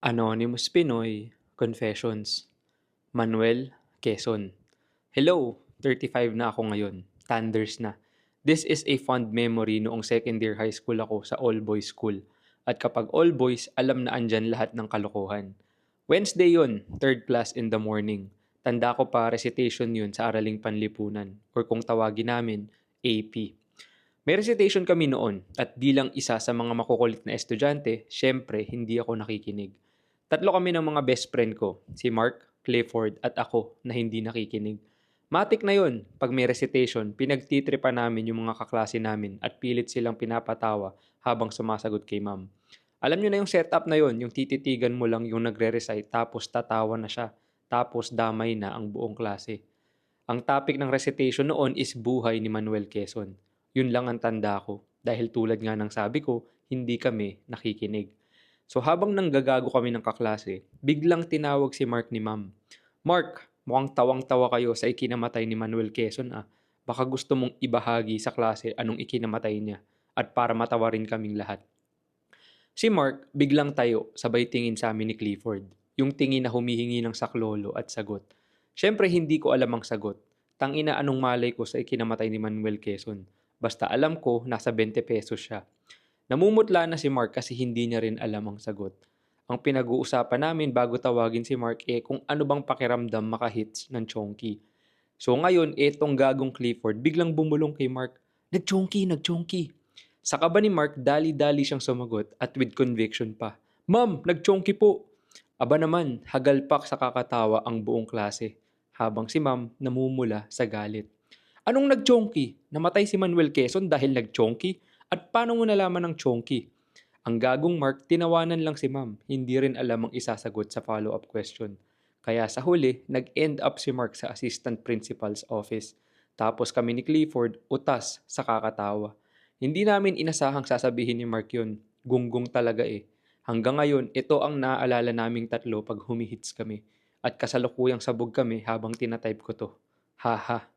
Anonymous Pinoy Confessions. Manuel, Quezon. Hello, 35 na ako ngayon. Thunders na. This is a fond memory noong second year high school ako sa all-boys school. At kapag all-boys, alam na andyan lahat ng kalokohan. Wednesday yon, third class in the morning. Tanda ko pa recitation yun sa Araling Panlipunan or kung tawagin namin, AP. May recitation kami noon at bilang isa sa mga makukulit na estudyante, syempre hindi ako nakikinig. Tatlo kami ng mga best friend ko, si Mark, Clifford at ako na hindi nakikinig. Matik na yon, pag may recitation, pinagtitripa namin yung mga kaklase namin at pilit silang pinapatawa habang sumasagot kay ma'am. Alam nyo na yung setup na yon, yung tititigan mo lang yung nagre-recite tapos tatawa na siya, tapos damay na ang buong klase. Ang topic ng recitation noon is buhay ni Manuel Quezon. Yun lang ang tanda ko dahil tulad nga ng sabi ko, hindi kami nakikinig. So habang nanggagago kami ng kaklase, biglang tinawag si Mark ni Ma'am. Mark, mukhang tawang-tawa kayo sa ikinamatay ni Manuel Quezon ah. Baka gusto mong ibahagi sa klase anong ikinamatay niya at para matawarin kaming lahat. Si Mark biglang tayo sabay tingin sa amin ni Clifford. Yung tingin na humihingi ng saklolo at sagot. Siyempre hindi ko alam ang sagot. Tangina anong malay ko sa ikinamatay ni Manuel Quezon. Basta alam ko nasa 20 pesos siya. Namumutla na si Mark kasi hindi niya rin alam ang sagot. Ang pinag-uusapan namin bago tawagin si Mark kung ano bang pakiramdam makahits ng chonky. So ngayon, etong gagong Clifford biglang bumulong kay Mark, nag-chonky, nag-chonky. Sa kaba ni Mark, dali-dali siyang sumagot at with conviction pa, Ma'am, nag-chonky po. Aba naman, hagalpak sa kakatawa ang buong klase, habang si Ma'am namumula sa galit. Anong nag-chonky? Namatay si Manuel Quezon dahil nag-chonky? At paano mo nalaman ng chonky? Ang gagong Mark, tinawanan lang si Ma'am. Hindi rin alam ang isasagot sa follow-up question. Kaya sa huli, nag-end up si Mark sa assistant principal's office. Tapos kami ni Clifford, utas sa kakatawa. Hindi namin inasahang sasabihin ni Mark yun. Gunggong talaga eh. Hanggang ngayon, ito ang naaalala naming tatlo pag humihits kami. At kasalukuyang sabog kami habang tinatype ko to. Haha.